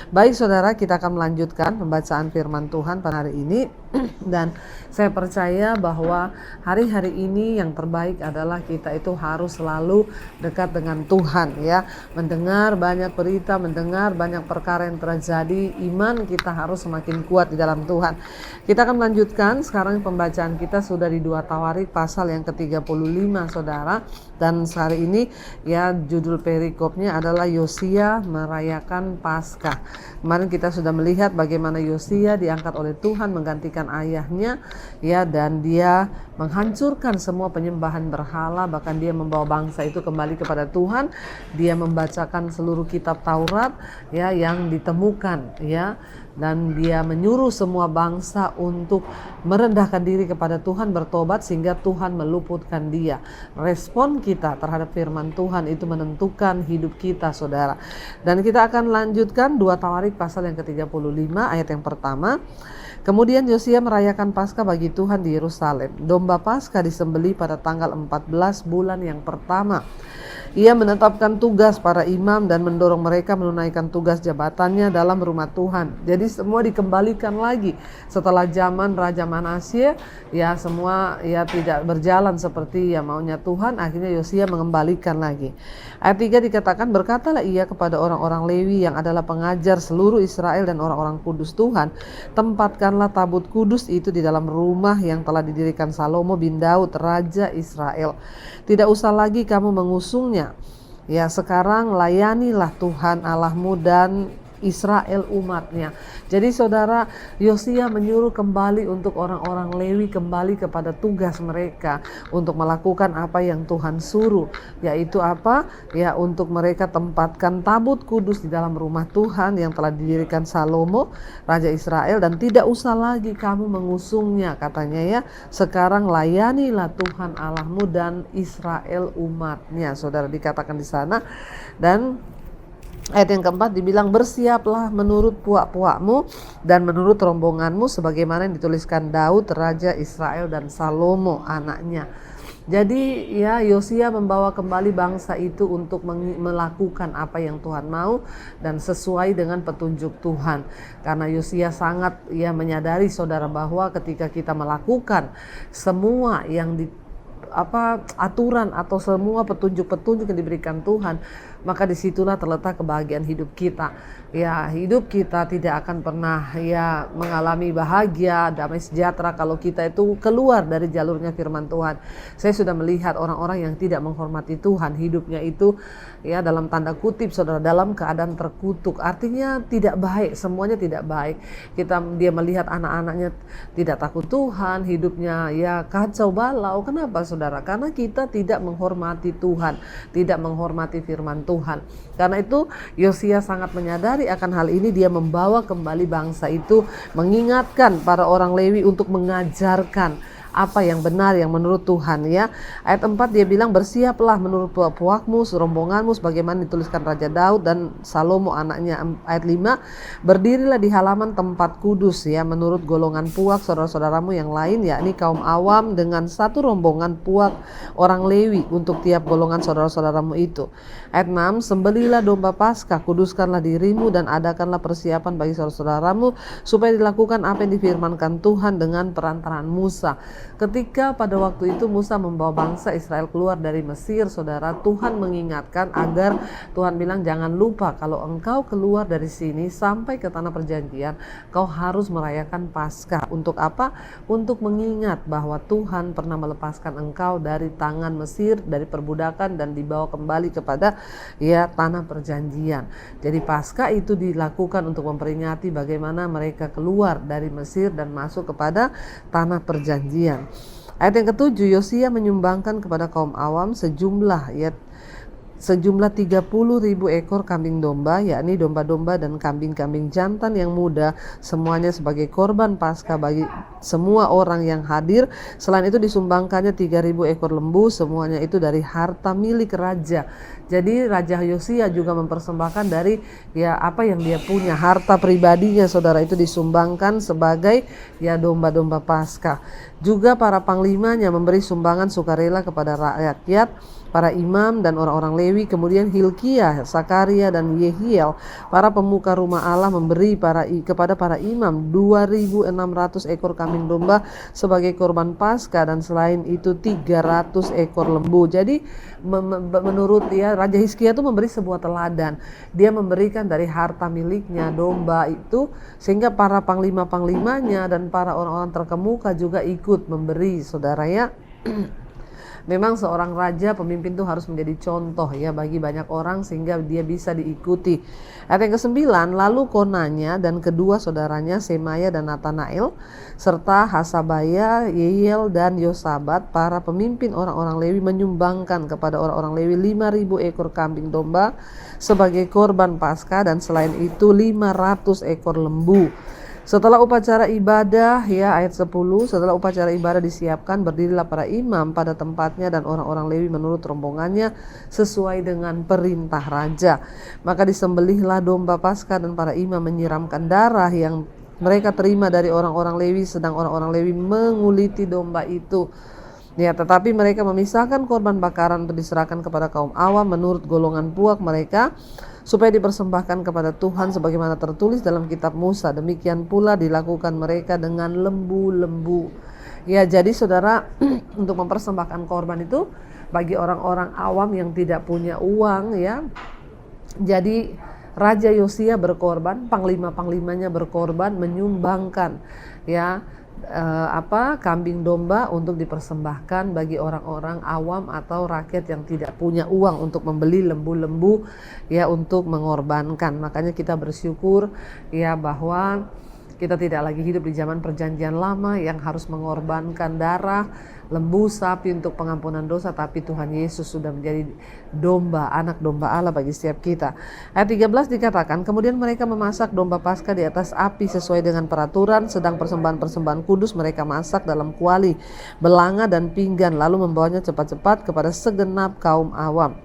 Baik saudara, kita akan melanjutkan pembacaan firman Tuhan pada hari ini. Dan saya percaya bahwa hari-hari ini yang terbaik adalah kita itu harus selalu dekat dengan Tuhan ya. Mendengar banyak berita, mendengar banyak perkara yang terjadi, iman kita harus semakin kuat di dalam Tuhan. Kita akan melanjutkan sekarang pembacaan kita sudah di 2 Tawarik pasal yang ke-35 saudara. Dan hari ini ya judul perikopnya adalah Yosia merayakan Paskah. Kemarin kita sudah melihat bagaimana Yosia diangkat oleh Tuhan menggantikan ayahnya ya, dan dia menghancurkan semua penyembahan berhala, bahkan dia membawa bangsa itu kembali kepada Tuhan. Dia membacakan seluruh kitab Taurat ya yang ditemukan ya, dan dia menyuruh semua bangsa untuk merendahkan diri kepada Tuhan, bertobat sehingga Tuhan meluputkan dia. Respon kita terhadap firman Tuhan itu menentukan hidup kita saudara. Dan kita akan lanjutkan 2 Tawarik pasal yang ke-35 ayat yang pertama. Kemudian Yosia merayakan Paskah bagi Tuhan di Yerusalem. Domba Paskah disembelih pada tanggal 14 bulan yang pertama. Ia menetapkan tugas para imam dan mendorong mereka menunaikan tugas jabatannya dalam rumah Tuhan. Jadi semua dikembalikan lagi setelah zaman Raja Manasye ya, semua ya tidak berjalan seperti ya maunya Tuhan. Akhirnya Yosia mengembalikan lagi. Ayat 3 dikatakan, berkatalah ia kepada orang-orang Lewi yang adalah pengajar seluruh Israel dan orang-orang kudus Tuhan, tempatkanlah tabut kudus itu di dalam rumah yang telah didirikan Salomo bin Daud Raja Israel. Tidak usah lagi kamu mengusungnya. Ya, sekarang layanilah Tuhan Allahmu dan Israel umatnya. Jadi saudara, Yosia menyuruh kembali untuk orang-orang Lewi kembali kepada tugas mereka untuk melakukan apa yang Tuhan suruh, yaitu apa? Ya, untuk mereka tempatkan tabut kudus di dalam rumah Tuhan yang telah didirikan Salomo Raja Israel, dan tidak usah lagi kamu mengusungnya katanya ya. Sekarang layanilah Tuhan Allahmu dan Israel umatnya. Saudara, dikatakan di sana. Dan ayat yang keempat dibilang, bersiaplah menurut puak-puakmu dan menurut rombonganmu sebagaimana yang dituliskan Daud Raja Israel dan Salomo anaknya. Jadi ya Yosia membawa kembali bangsa itu untuk melakukan apa yang Tuhan mau dan sesuai dengan petunjuk Tuhan. Karena Yosia sangat ya menyadari saudara bahwa ketika kita melakukan semua yang aturan atau semua petunjuk-petunjuk yang diberikan Tuhan, maka disitulah terletak kebahagiaan hidup kita. Ya, hidup kita tidak akan pernah ya mengalami bahagia, damai sejahtera kalau kita itu keluar dari jalurnya firman Tuhan. Saya sudah melihat orang-orang yang tidak menghormati Tuhan, hidupnya itu ya dalam tanda kutip saudara dalam keadaan terkutuk. Artinya tidak baik, semuanya tidak baik. Dia melihat anak-anaknya tidak takut Tuhan, hidupnya ya kacau balau. Kenapa saudara? Karena kita tidak menghormati Tuhan, tidak menghormati firman Tuhan. Karena itu Yosia sangat menyadari akan hal ini. Dia membawa kembali bangsa itu, mengingatkan para orang Lewi untuk mengajarkan apa yang benar yang menurut Tuhan ya. Ayat 4 dia bilang, bersiaplah menurut puak-puakmu, rombonganmu sebagaimana dituliskan Raja Daud dan Salomo anaknya. Ayat 5, berdirilah di halaman tempat kudus ya menurut golongan puak saudara-saudaramu yang lain, yakni kaum awam dengan satu rombongan puak orang Lewi untuk tiap golongan saudara-saudaramu itu. Ayat 6, sembelilah domba Paskah, kuduskanlah dirimu dan adakanlah persiapan bagi saudara-saudaramu supaya dilakukan apa yang difirmankan Tuhan dengan perantaraan Musa. Ketika pada waktu itu Musa membawa bangsa Israel keluar dari Mesir, saudara, Tuhan mengingatkan agar Tuhan bilang, jangan lupa kalau engkau keluar dari sini sampai ke tanah perjanjian, kau harus merayakan Paskah. Untuk apa? Untuk mengingat bahwa Tuhan pernah melepaskan engkau dari tangan Mesir, dari perbudakan, dan dibawa kembali kepada ya tanah perjanjian. Jadi Paskah itu dilakukan untuk memperingati bagaimana mereka keluar dari Mesir dan masuk kepada tanah perjanjian. Ayat yang ketujuh, Yosia menyumbangkan kepada kaum awam sejumlah 30.000 ekor kambing domba, yakni domba-domba dan kambing-kambing jantan yang muda, semuanya sebagai korban Paskah bagi semua orang yang hadir. Selain itu disumbangkannya 3.000 ekor lembu, semuanya itu dari harta milik raja. Jadi Raja Yosia juga mempersembahkan dari ya apa yang dia punya, harta pribadinya saudara, itu disumbangkan sebagai ya domba-domba Paskah. Juga para panglimanya memberi sumbangan sukarela kepada rakyat para imam dan orang-orang Lewi, kemudian Hilkiah, Sakaria dan Yehiel, para pemuka rumah Allah memberi kepada para imam 2.600 ekor kambing domba sebagai korban Paskah, dan selain itu 300 ekor lembu. Jadi menurut dia Raja Hizkia itu memberi sebuah teladan. Dia memberikan dari harta miliknya domba itu, sehingga para panglima-panglimanya dan para orang-orang terkemuka juga ikut memberi, saudara ya. Memang seorang raja, pemimpin itu harus menjadi contoh ya bagi banyak orang sehingga dia bisa diikuti. Ayat yang ke-9, lalu Konanya dan kedua saudaranya Semaya dan Natanael serta Hasabaya, Yeiel dan Yosabat, para pemimpin orang-orang Lewi menyumbangkan kepada orang-orang Lewi 5.000 ekor kambing domba sebagai korban Paskah, dan selain itu 500 ekor lembu. Setelah upacara ibadah ya, ayat 10, setelah upacara ibadah disiapkan, berdirilah para imam pada tempatnya dan orang-orang Lewi menurut rombongannya sesuai dengan perintah raja. Maka disembelihlah domba Paskah dan para imam menyiramkan darah yang mereka terima dari orang-orang Lewi, sedang orang-orang Lewi menguliti domba itu. Ya, tetapi mereka memisahkan korban bakaran untuk diserahkan kepada kaum awam menurut golongan puak mereka, supaya dipersembahkan kepada Tuhan sebagaimana tertulis dalam kitab Musa. Demikian pula dilakukan mereka dengan lembu-lembu. Ya, jadi saudara, untuk mempersembahkan korban itu bagi orang-orang awam yang tidak punya uang ya. Jadi Raja Yosia berkorban, panglima-panglimanya berkorban, menyumbangkan ya kambing domba untuk dipersembahkan bagi orang-orang awam atau rakyat yang tidak punya uang untuk membeli lembu-lembu ya untuk mengorbankan. Makanya kita bersyukur ya bahwa kita tidak lagi hidup di zaman perjanjian lama yang harus mengorbankan darah lembu, sapi untuk pengampunan dosa, tapi Tuhan Yesus sudah menjadi domba, anak domba Allah bagi setiap kita. Ayat 13 dikatakan, kemudian mereka memasak domba Paskah di atas api sesuai dengan peraturan, sedang persembahan-persembahan kudus mereka masak dalam kuali, belanga dan pinggan, lalu membawanya cepat-cepat kepada segenap kaum awam.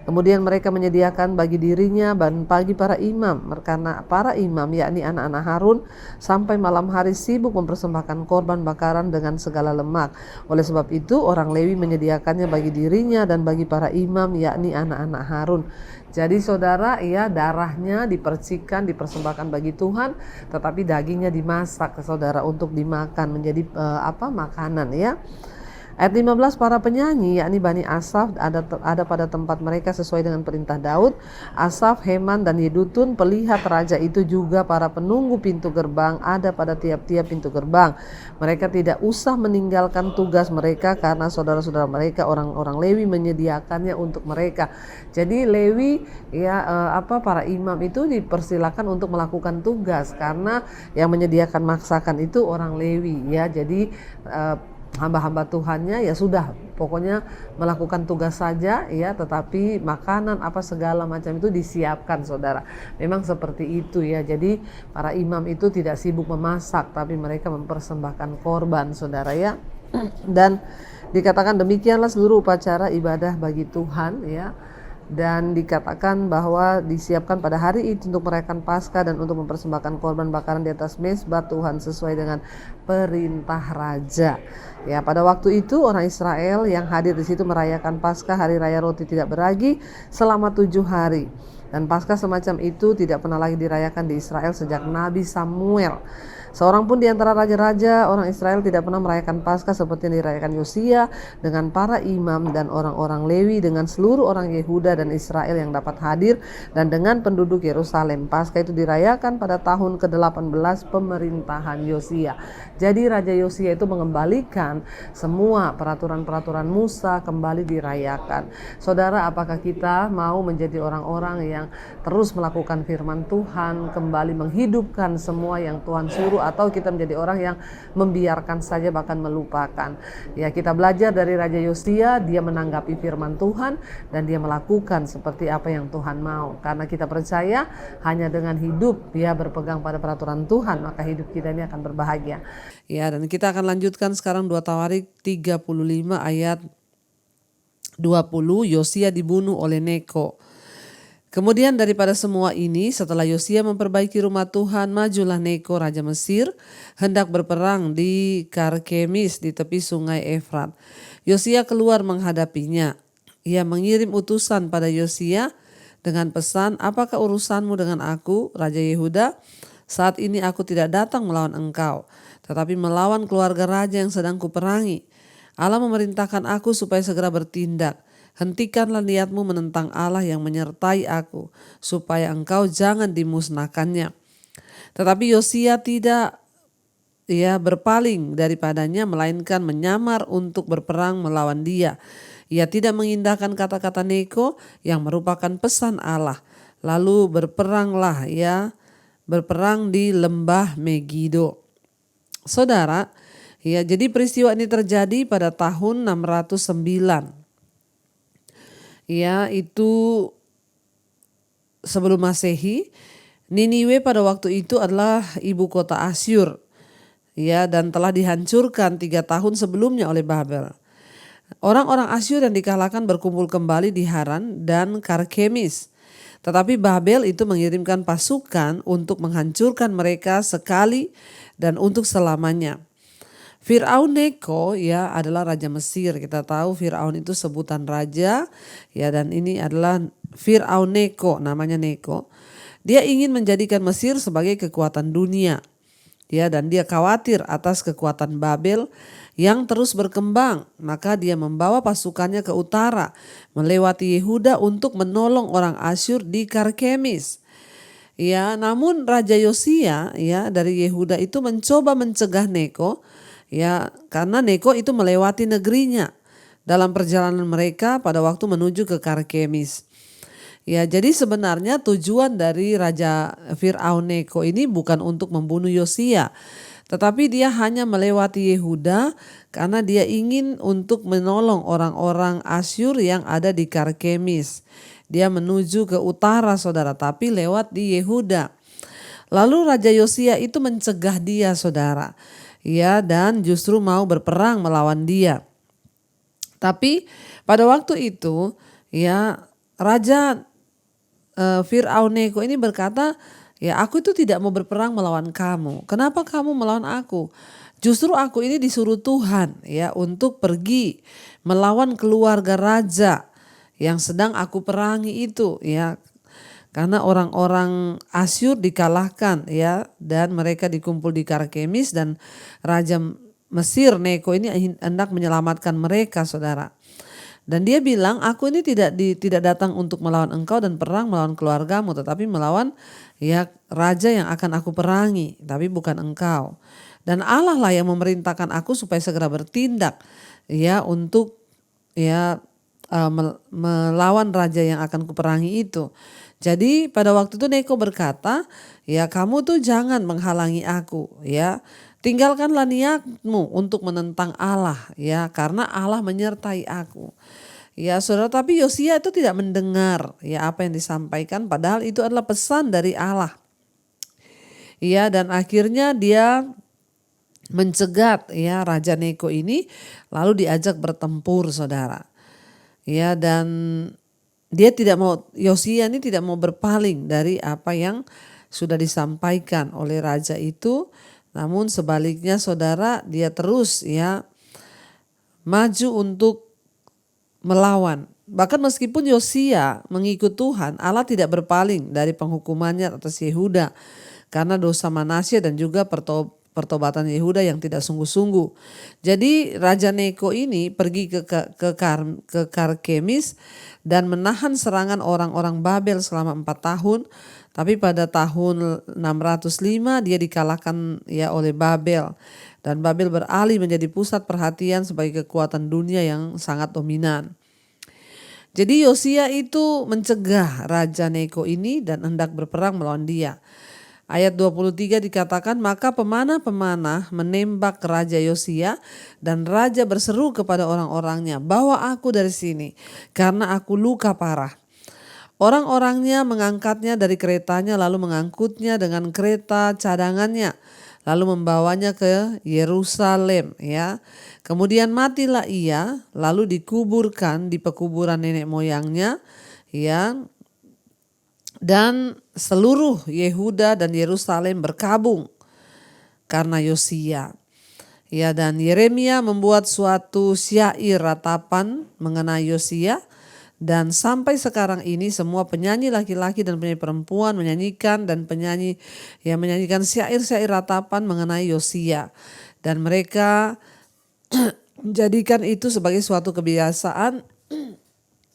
Kemudian mereka menyediakan bagi dirinya dan bagi para imam, karena para imam yakni anak-anak Harun sampai malam hari sibuk mempersembahkan korban bakaran dengan segala lemak. Oleh sebab itu orang Lewi menyediakannya bagi dirinya dan bagi para imam yakni anak-anak Harun. Jadi saudara ya, darahnya dipercikan, dipersembahkan bagi Tuhan, tetapi dagingnya dimasak saudara untuk dimakan menjadi makanan ya. Ayat 15, para penyanyi yakni Bani Asaf ada pada tempat mereka sesuai dengan perintah Daud. Asaf, Heman dan Yedutun pelihat raja itu juga para penunggu pintu gerbang ada pada tiap-tiap pintu gerbang. Mereka tidak usah meninggalkan tugas mereka karena saudara-saudara mereka orang-orang Lewi menyediakannya untuk mereka. Jadi Lewi para imam itu dipersilakan untuk melakukan tugas karena yang menyediakan masakan itu orang Lewi ya. Jadi hamba-hamba Tuhannya ya sudah pokoknya melakukan tugas saja ya, tetapi makanan apa segala macam itu disiapkan saudara. Memang seperti itu ya. Jadi para imam itu tidak sibuk memasak, tapi mereka mempersembahkan korban saudara ya. Dan dikatakan demikianlah seluruh upacara ibadah bagi Tuhan ya. Dan dikatakan bahwa disiapkan pada hari itu untuk merayakan Paskah dan untuk mempersembahkan korban bakaran di atas mezbah Tuhan sesuai dengan perintah raja. Ya, pada waktu itu orang Israel yang hadir di situ merayakan Paskah, hari raya roti tidak beragi, selama 7 hari. Dan Paskah semacam itu tidak pernah lagi dirayakan di Israel sejak Nabi Samuel. Seorang pun di antara raja-raja orang Israel tidak pernah merayakan Paskah seperti yang dirayakan Yosia dengan para imam dan orang-orang Lewi, dengan seluruh orang Yehuda dan Israel yang dapat hadir, dan dengan penduduk Yerusalem. Paskah itu dirayakan pada tahun ke-18 pemerintahan Yosia. Jadi Raja Yosia itu mengembalikan semua peraturan-peraturan Musa kembali dirayakan. Saudara, apakah kita mau menjadi orang-orang yang terus melakukan firman Tuhan, kembali menghidupkan semua yang Tuhan suruh, atau kita menjadi orang yang membiarkan saja bahkan melupakan? Ya, kita belajar dari Raja Yosia, dia menanggapi firman Tuhan dan dia melakukan seperti apa yang Tuhan mau. Karena kita percaya hanya dengan hidup dia berpegang pada peraturan Tuhan, maka hidup kita ini akan berbahagia. Ya, dan kita akan lanjutkan sekarang 2 Tawarik 35 ayat 20, Yosia dibunuh oleh Neko. Kemudian daripada semua ini, setelah Yosia memperbaiki rumah Tuhan, majulah Neko Raja Mesir hendak berperang di Karkemis di tepi sungai Efrat. Yosia keluar menghadapinya. ia mengirim utusan pada Yosia dengan pesan, "Apakah urusanmu dengan aku, Raja Yehuda? Saat ini aku tidak datang melawan engkau, tetapi melawan keluarga raja yang sedang kuperangi. Allah memerintahkan aku supaya segera bertindak. Hentikanlah niatmu menentang Allah yang menyertai aku, supaya engkau jangan dimusnahkannya." Tetapi Yosia tidak berpaling daripadanya, melainkan menyamar untuk berperang melawan dia. Ia tidak mengindahkan kata-kata Neko yang merupakan pesan Allah. Lalu berperang di lembah Megido. Saudara, jadi peristiwa ini terjadi pada tahun 609. Itu sebelum Masehi. Niniwe pada waktu itu adalah ibu kota Asyur. Dan telah dihancurkan 3 tahun sebelumnya oleh Babel. Orang-orang Asyur yang dikalahkan berkumpul kembali di Haran dan Karkemis. Tetapi Babel itu mengirimkan pasukan untuk menghancurkan mereka sekali dan untuk selamanya. Fir'aun Neko adalah raja Mesir. Kita tahu Fir'aun itu sebutan raja dan ini adalah Fir'aun Neko, namanya Neko. Dia ingin menjadikan Mesir sebagai kekuatan dunia. Dan dia khawatir atas kekuatan Babel yang terus berkembang. Maka dia membawa pasukannya ke utara, melewati Yehuda untuk menolong orang Asyur di Karkemis. Namun Raja Yosia dari Yehuda itu mencoba mencegah Neko, karena Neko itu melewati negerinya dalam perjalanan mereka pada waktu menuju ke Karkemis. Jadi sebenarnya tujuan dari Raja Fir'aun Neko ini bukan untuk membunuh Yosia, tetapi dia hanya melewati Yehuda karena dia ingin untuk menolong orang-orang Asyur yang ada di Karkemis. Dia menuju ke utara, saudara, tapi lewat di Yehuda. Lalu Raja Yosia itu mencegah dia, saudara, dan justru mau berperang melawan dia. Tapi pada waktu itu Raja Fir'aun Neko ini berkata, aku itu tidak mau berperang melawan kamu. Kenapa kamu melawan aku? Justru aku ini disuruh Tuhan untuk pergi melawan keluarga raja yang sedang aku perangi itu karena orang-orang Asyur dikalahkan dan mereka dikumpul di Karkemis, dan Raja Mesir Neko ini hendak menyelamatkan mereka, saudara. Dan dia bilang, aku ini tidak datang untuk melawan engkau dan perang melawan keluargamu, tetapi melawan raja yang akan aku perangi, tapi bukan engkau. Dan Allah lah yang memerintahkan aku supaya segera bertindak untuk melawan raja yang akan kuperangi itu. Jadi pada waktu itu Neko berkata, kamu tuh jangan menghalangi aku, tinggalkanlah niatmu untuk menentang Allah, karena Allah menyertai aku. Saudara, tapi Yosia itu tidak mendengar apa yang disampaikan, padahal itu adalah pesan dari Allah. Dan akhirnya dia mencegat Raja Neko ini, lalu diajak bertempur, saudara. Dan Yosia ini tidak mau berpaling dari apa yang sudah disampaikan oleh raja itu. Namun sebaliknya, saudara, dia terus maju untuk melawan. Bahkan meskipun Yosia mengikut Tuhan, Allah tidak berpaling dari penghukumannya atas Yehuda karena dosa Manasye dan juga pertobatan Yehuda yang tidak sungguh-sungguh. Jadi Raja Neko ini pergi ke Karkemis dan menahan serangan orang-orang Babel selama 4 tahun. Tapi pada tahun 605 dia dikalahkan oleh Babel. Dan Babel beralih menjadi pusat perhatian sebagai kekuatan dunia yang sangat dominan. Jadi Yosia itu mencegah Raja Neko ini dan hendak berperang melawan dia. Ayat 23 dikatakan, maka pemanah-pemanah menembak Raja Yosia dan Raja berseru kepada orang-orangnya, bawa aku dari sini karena aku luka parah. Orang-orangnya mengangkatnya dari keretanya lalu mengangkutnya dengan kereta cadangannya lalu membawanya ke Yerusalem Kemudian matilah ia lalu dikuburkan di pekuburan nenek moyangnya dan seluruh Yehuda dan Yerusalem berkabung karena Yosia. Dan Yeremia membuat suatu syair ratapan mengenai Yosia Dan sampai sekarang ini semua penyanyi laki-laki dan penyanyi perempuan menyanyikan dan penyanyi yang menyanyikan syair-syair ratapan mengenai Yosia. Dan mereka menjadikan itu sebagai suatu kebiasaan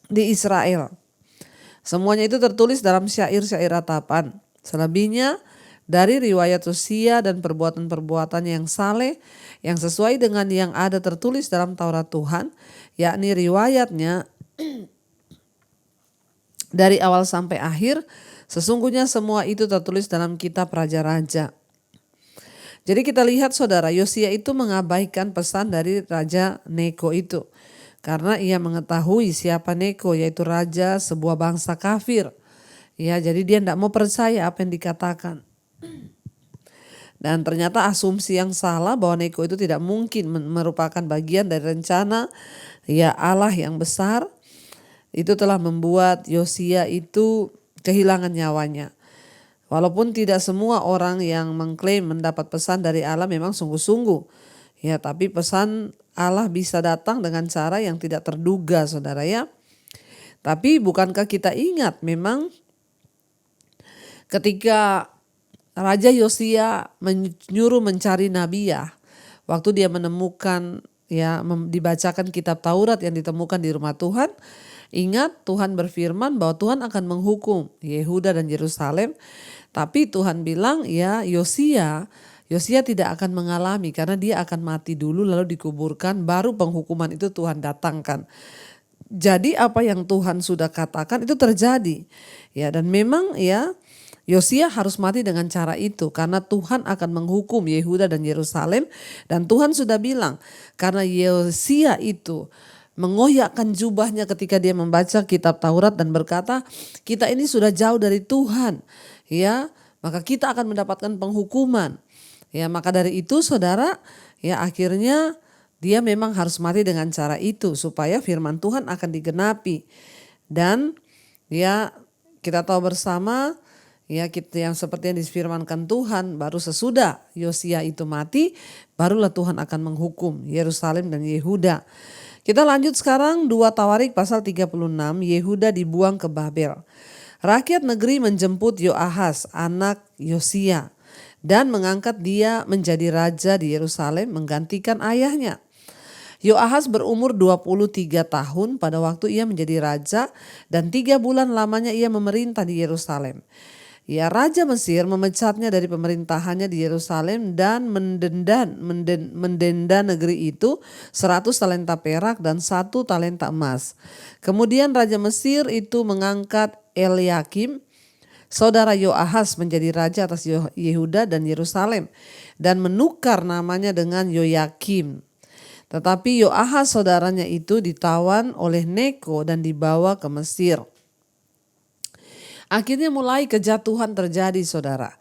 di Israel. Semuanya itu tertulis dalam syair-syair ratapan. Selebihnya dari riwayat Yosia dan perbuatan-perbuatannya yang saleh yang sesuai dengan yang ada tertulis dalam Taurat Tuhan, yakni riwayatnya dari awal sampai akhir, sesungguhnya semua itu tertulis dalam kitab Raja-Raja. Jadi kita lihat saudara, Yosia itu mengabaikan pesan dari Raja Neko itu. Karena ia mengetahui siapa Neko, yaitu raja sebuah bangsa kafir. Ya, jadi dia tidak mau percaya apa yang dikatakan. Dan ternyata asumsi yang salah bahwa Neko itu tidak mungkin merupakan bagian dari rencana ya Allah yang besar. Itu telah membuat Yosia itu kehilangan nyawanya. Walaupun tidak semua orang yang mengklaim mendapat pesan dari Allah memang sungguh-sungguh. Ya, tapi pesan Allah bisa datang dengan cara yang tidak terduga, saudara ya. Tapi bukankah kita ingat memang ketika Raja Yosia menyuruh mencari Nabiah, waktu dia menemukan ya dibacakan kitab Taurat yang ditemukan di rumah Tuhan. Ingat Tuhan berfirman bahwa Tuhan akan menghukum Yehuda dan Yerusalem. Tapi Tuhan bilang ya Yosia tidak akan mengalami karena dia akan mati dulu lalu dikuburkan, baru penghukuman itu Tuhan datangkan. Jadi apa yang Tuhan sudah katakan itu terjadi. Ya, dan memang ya Yosia harus mati dengan cara itu karena Tuhan akan menghukum Yehuda dan Yerusalem. Dan Tuhan sudah bilang karena Yosia itu mengoyakkan jubahnya ketika dia membaca kitab Taurat dan berkata, kita ini sudah jauh dari Tuhan, ya, maka kita akan mendapatkan penghukuman. Ya, maka dari itu saudara, ya akhirnya dia memang harus mati dengan cara itu supaya firman Tuhan akan digenapi. Dan ya kita tahu bersama ya kita yang seperti yang difirmankan Tuhan, baru sesudah Yosia itu mati, barulah Tuhan akan menghukum Yerusalem dan Yehuda. Kita lanjut sekarang 2 Tawarik pasal 36, Yehuda dibuang ke Babel. Rakyat negeri menjemput Yoahaz anak Yosia dan mengangkat dia menjadi raja di Yerusalem menggantikan ayahnya. Yoahaz berumur 23 tahun pada waktu ia menjadi raja dan 3 bulan lamanya ia memerintah di Yerusalem. Ya, Raja Mesir memecatnya dari pemerintahannya di Yerusalem dan mendenda negeri itu 100 talenta perak dan 1 talenta emas. Kemudian Raja Mesir itu mengangkat Eliakim, saudara Yoahaz menjadi raja atas Yehuda dan Yerusalem dan menukar namanya dengan Yoyakim. Tetapi Yoahaz saudaranya itu ditawan oleh Neko dan dibawa ke Mesir. Akhirnya mulai kejatuhan terjadi saudara.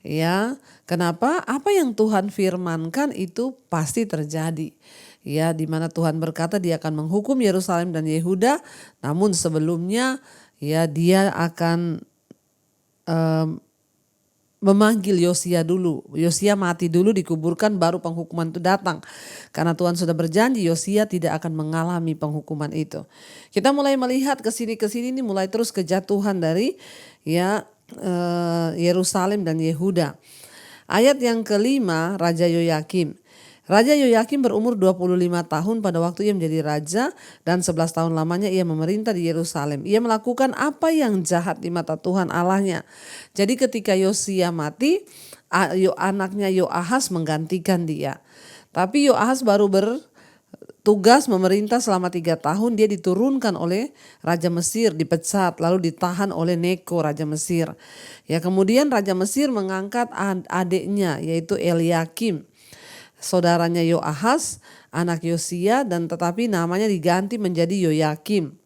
Ya, kenapa? Apa yang Tuhan firmankan itu pasti terjadi. Ya, di mana Tuhan berkata dia akan menghukum Yerusalem dan Yehuda, namun sebelumnya ya dia akan memanggil Yosia dulu. Yosia mati dulu dikuburkan baru penghukuman itu datang. Karena Tuhan sudah berjanji Yosia tidak akan mengalami penghukuman itu. Kita mulai melihat ke sini ini mulai terus kejatuhan dari ya Yerusalem dan Yehuda. Ayat yang kelima, Raja Yoyakim. Raja Yoyakim berumur 25 tahun pada waktu ia menjadi raja dan 11 tahun lamanya ia memerintah di Yerusalem. Ia melakukan apa yang jahat di mata Tuhan Allahnya. Jadi ketika Yosia mati, anaknya Yoahaz menggantikan dia. Tapi Yoahaz baru bertugas memerintah selama 3 tahun, dia diturunkan oleh Raja Mesir, dipecat lalu ditahan oleh Neko Raja Mesir. Ya, kemudian Raja Mesir mengangkat adiknya yaitu Eliakim, saudaranya Yoahaz, anak Yosia, dan tetapi namanya diganti menjadi Yoyakim.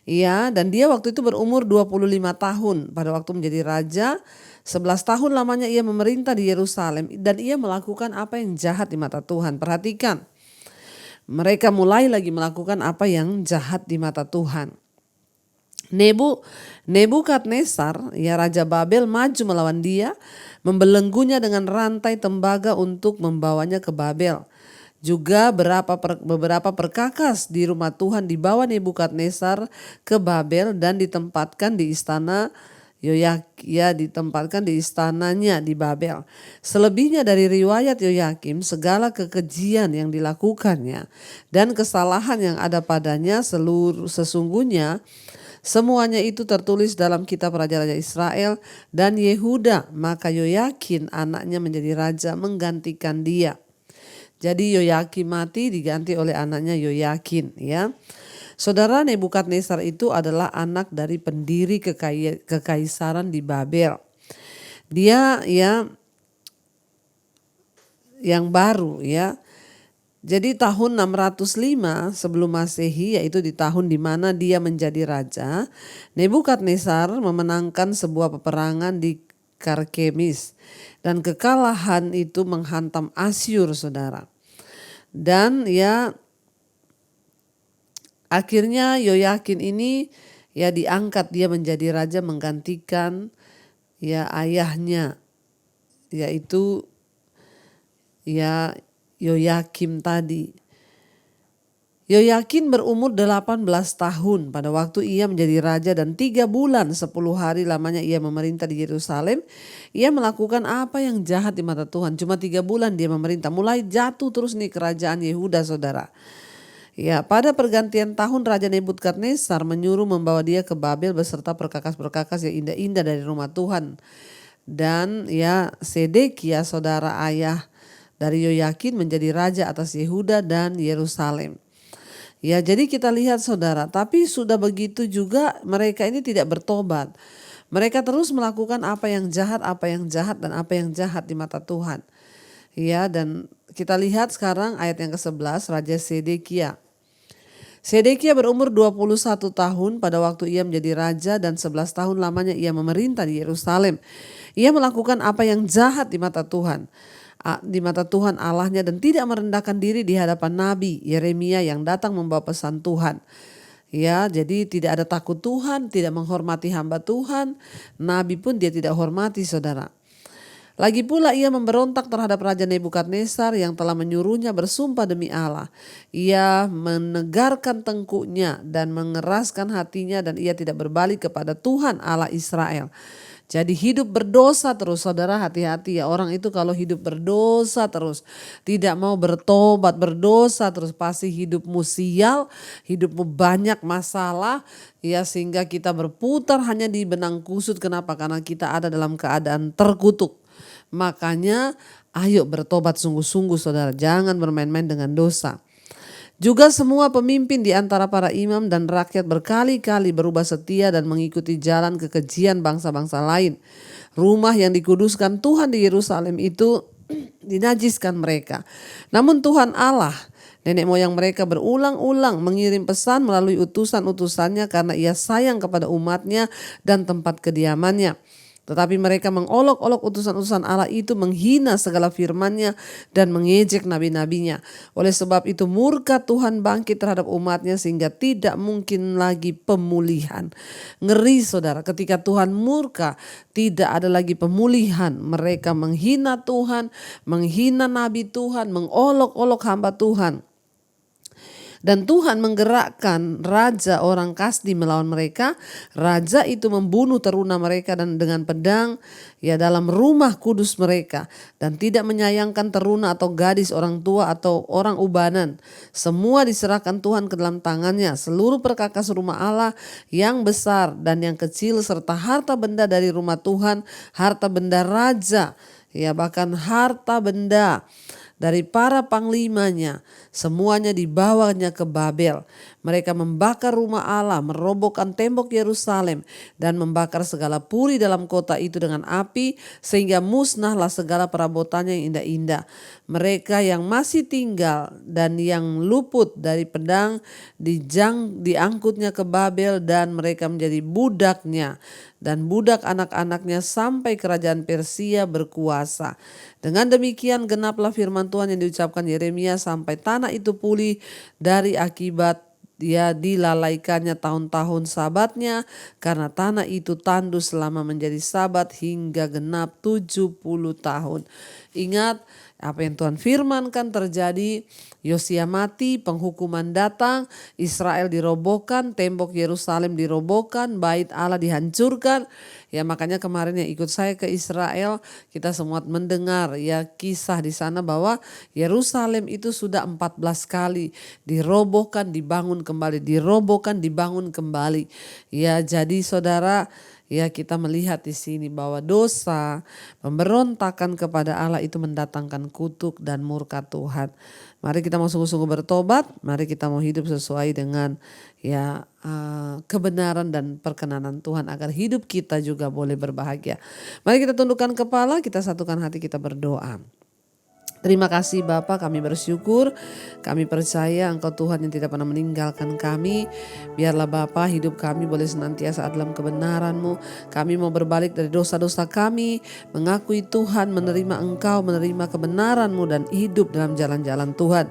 Ya, dan dia waktu itu berumur 25 tahun pada waktu menjadi raja. 11 tahun lamanya ia memerintah di Yerusalem dan ia melakukan apa yang jahat di mata Tuhan. Perhatikan, mereka mulai lagi melakukan apa yang jahat di mata Tuhan. Nebukadnezar, ya Raja Babel, maju melawan dia, membelenggunya dengan rantai tembaga untuk membawanya ke Babel. Juga beberapa perkakas di rumah Tuhan dibawa Nebukadnezar ke Babel dan ditempatkan di istana ditempatkan di istananya di Babel. Selebihnya dari riwayat Yoyakim, segala kekejian yang dilakukannya dan kesalahan yang ada padanya sesungguhnya semuanya itu tertulis dalam kitab Raja-Raja Israel dan Yehuda. Maka Yoyakin anaknya menjadi raja menggantikan dia. Jadi Yoyakim mati diganti oleh anaknya Yoyakin, ya. Saudara, Nebukadnezar itu adalah anak dari pendiri kekaisaran di Babel. Dia yang baru, ya. Jadi tahun 605 sebelum Masehi, yaitu di tahun di mana dia menjadi raja, Nebukadnezar memenangkan sebuah peperangan di Karkemis dan kekalahan itu menghantam Asyur, saudara. Dan akhirnya Yoyakin ini diangkat dia menjadi raja menggantikan ayahnya, yaitu Yoyakim tadi. Yoyakin berumur 18 tahun pada waktu ia menjadi raja dan 3 bulan 10 hari lamanya ia memerintah di Yerusalem. Ia melakukan apa yang jahat di mata Tuhan. Cuma 3 bulan dia memerintah. Mulai jatuh terus nih kerajaan Yehuda, saudara. Ya, pada pergantian tahun Raja Nebukadnezar menyuruh membawa dia ke Babel beserta perkakas-perkakas yang indah-indah dari rumah Tuhan. Dan Sedekia, saudara ayah dari Yoyakin, menjadi raja atas Yehuda dan Yerusalem. Ya, jadi kita lihat, saudara, tapi sudah begitu juga mereka ini tidak bertobat. Mereka terus melakukan apa yang jahat dan apa yang jahat di mata Tuhan. Ya, dan kita lihat sekarang ayat yang ke-11, Raja Sedekia. Sedekia berumur 21 tahun pada waktu ia menjadi raja dan 11 tahun lamanya ia memerintah di Yerusalem. Ia melakukan apa yang jahat di mata Tuhan Allahnya dan tidak merendahkan diri di hadapan Nabi Yeremia yang datang membawa pesan Tuhan. Ya, jadi tidak ada takut Tuhan, tidak menghormati hamba Tuhan, Nabi pun dia tidak hormati, saudara. Lagi pula ia memberontak terhadap Raja Nebukadnezar yang telah menyuruhnya bersumpah demi Allah. Ia menegarkan tengkuknya dan mengeraskan hatinya dan ia tidak berbalik kepada Tuhan Allah Israel. Jadi hidup berdosa terus, saudara, hati-hati ya. Orang itu kalau hidup berdosa terus, tidak mau bertobat, berdosa terus, pasti hidupmu sial, hidupmu banyak masalah, ya, sehingga kita berputar hanya di benang kusut. Kenapa? Karena kita ada dalam keadaan terkutuk. Makanya ayo bertobat sungguh-sungguh, saudara, jangan bermain-main dengan dosa. Juga semua pemimpin di antara para imam dan rakyat berkali-kali berubah setia dan mengikuti jalan kekejian bangsa-bangsa lain. Rumah yang dikuduskan Tuhan di Yerusalem itu dinajiskan mereka. Namun Tuhan Allah, nenek moyang mereka berulang-ulang mengirim pesan melalui utusan-utusannya karena ia sayang kepada umatnya dan tempat kediamannya. Tetapi mereka mengolok-olok utusan-utusan Allah itu, menghina segala firman-Nya dan mengejek nabi-nabinya. Oleh sebab itu murka Tuhan bangkit terhadap umatnya sehingga tidak mungkin lagi pemulihan. Ngeri, saudara, ketika Tuhan murka tidak ada lagi pemulihan. Mereka menghina Tuhan, menghina nabi Tuhan, mengolok-olok hamba Tuhan. Dan Tuhan menggerakkan raja orang Kasdi melawan mereka. Raja itu membunuh teruna mereka dan dengan pedang dalam rumah kudus mereka, dan tidak menyayangkan teruna atau gadis, orang tua atau orang ubanan. Semua diserahkan Tuhan ke dalam tangannya. Seluruh perkakas rumah Allah yang besar dan yang kecil serta harta benda dari rumah Tuhan, harta benda raja, bahkan harta benda dari para panglimanya, semuanya dibawanya ke Babel. Mereka membakar rumah Allah, merobohkan tembok Yerusalem, dan membakar segala puri dalam kota itu dengan api, sehingga musnahlah segala perabotannya yang indah-indah. Mereka yang masih tinggal dan yang luput dari pedang diangkutnya ke Babel, dan mereka menjadi budaknya dan budak anak-anaknya sampai kerajaan Persia berkuasa. Dengan demikian genaplah firman Tuhan yang diucapkan Yeremia sampai tanah itu pulih dari akibat dia dilalaikannya tahun-tahun sabatnya, karena tanah itu tandus selama menjadi sabat hingga genap 70 tahun. Ingat apa yang Tuhan firmankan terjadi. Yosia mati, penghukuman datang, Israel dirobohkan, tembok Yerusalem dirobohkan, bait Allah dihancurkan. Ya makanya kemarin yang ikut saya ke Israel, kita semua mendengar ya kisah di sana bahwa Yerusalem itu sudah 14 kali dirobohkan, dibangun kembali, dirobohkan, dibangun kembali. Ya jadi saudara, ya kita melihat di sini bahwa dosa, pemberontakan kepada Allah itu mendatangkan kutuk dan murka Tuhan. Mari kita mau sungguh-sungguh bertobat, mari kita mau hidup sesuai dengan kebenaran dan perkenanan Tuhan agar hidup kita juga boleh berbahagia. Mari kita tundukkan kepala, kita satukan hati, kita berdoa. Terima kasih Bapa, kami bersyukur, kami percaya Engkau Tuhan yang tidak pernah meninggalkan kami. Biarlah Bapa hidup kami boleh senantiasa dalam kebenaran-Mu. Kami mau berbalik dari dosa-dosa kami, mengakui Tuhan, menerima Engkau, menerima kebenaran-Mu dan hidup dalam jalan-jalan Tuhan.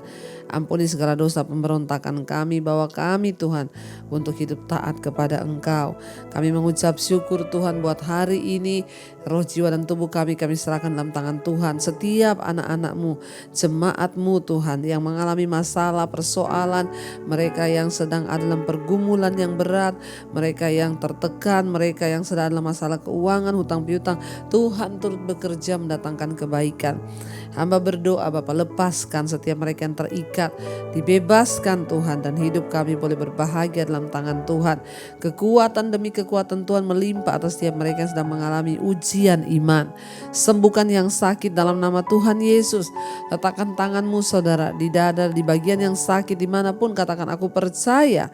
Ampuni segala dosa pemberontakan kami, bawa kami Tuhan untuk hidup taat kepada Engkau. Kami mengucap syukur Tuhan buat hari ini, roh jiwa dan tubuh kami serahkan dalam tangan Tuhan. Setiap anak-anak-Mu, jemaat-Mu Tuhan yang mengalami masalah, persoalan, mereka yang sedang ada dalam pergumulan yang berat, mereka yang tertekan, mereka yang sedang dalam masalah keuangan, hutang piutang, Tuhan turut bekerja mendatangkan kebaikan. Hamba berdoa Bapa, lepaskan setiap mereka yang terikat, dibebaskan Tuhan, dan hidup kami boleh berbahagia dalam tangan Tuhan. Kekuatan demi kekuatan Tuhan melimpah atas setiap mereka yang sedang mengalami ujian iman. Sembuhkan yang sakit dalam nama Tuhan Yesus. Letakkan tangan-Mu saudara di dada, di bagian yang sakit dimanapun, katakan aku percaya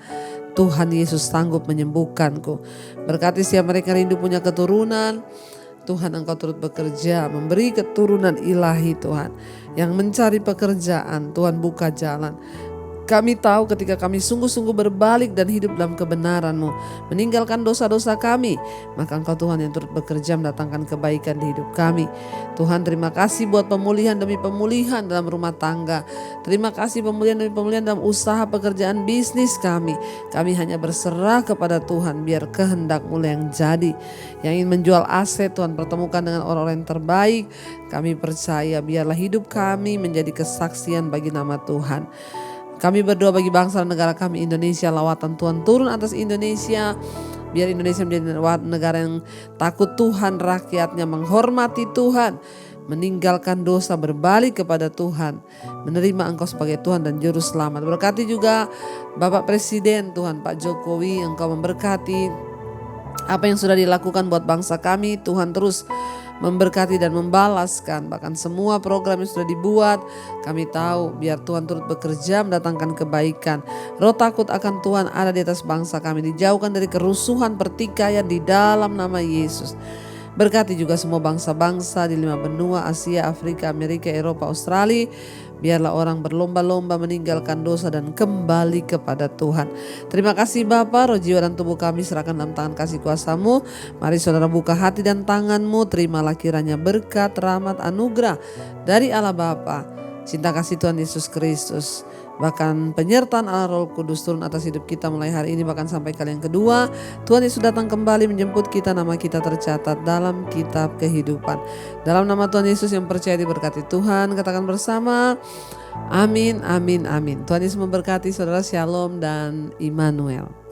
Tuhan Yesus sanggup menyembuhkanku. Berkati setiap mereka rindu punya keturunan. Tuhan Engkau turut bekerja, memberi keturunan ilahi Tuhan. Yang mencari pekerjaan, Tuhan buka jalan. Kami tahu ketika kami sungguh-sungguh berbalik dan hidup dalam kebenaran-Mu, meninggalkan dosa-dosa kami, maka Engkau Tuhan yang turut bekerja mendatangkan kebaikan di hidup kami. Tuhan terima kasih buat pemulihan demi pemulihan dalam rumah tangga. Terima kasih pemulihan demi pemulihan dalam usaha, pekerjaan, bisnis kami. Kami hanya berserah kepada Tuhan, biar kehendak-Mu yang jadi. Yang ingin menjual aset, Tuhan pertemukan dengan orang-orang yang terbaik. Kami percaya biarlah hidup kami menjadi kesaksian bagi nama Tuhan. Kami berdoa bagi bangsa dan negara kami Indonesia, lawatan Tuhan turun atas Indonesia. Biar Indonesia menjadi negara yang takut Tuhan, rakyatnya menghormati Tuhan, meninggalkan dosa, berbalik kepada Tuhan, menerima Engkau sebagai Tuhan dan Juru Selamat. Berkati juga Bapak Presiden Tuhan, Pak Jokowi, Engkau memberkati apa yang sudah dilakukan buat bangsa kami. Tuhan terus memberkati dan membalaskan bahkan semua program yang sudah dibuat. Kami tahu biar Tuhan turut bekerja mendatangkan kebaikan. Roh takut akan Tuhan ada di atas bangsa kami, dijauhkan dari kerusuhan, pertikaian di dalam nama Yesus. Berkati juga semua bangsa-bangsa di 5 benua, Asia, Afrika, Amerika, Eropa, Australia. Biarlah orang berlomba-lomba meninggalkan dosa dan kembali kepada Tuhan. Terima kasih Bapa, roh jiwa dan tubuh kami serahkan dalam tangan kasih kuasa-Mu. Mari saudara buka hati dan tangan-Mu, terimalah kiranya berkat, rahmat, anugerah dari Allah Bapa, cinta kasih Tuhan Yesus Kristus, bahkan penyertaan Allah Roh Kudus turun atas hidup kita mulai hari ini bahkan sampai kali yang kedua. Tuhan Yesus datang kembali menjemput kita, nama kita tercatat dalam kitab kehidupan. Dalam nama Tuhan Yesus yang percaya diberkati Tuhan, katakan bersama, amin, amin, amin. Tuhan Yesus memberkati saudara, shalom dan Immanuel.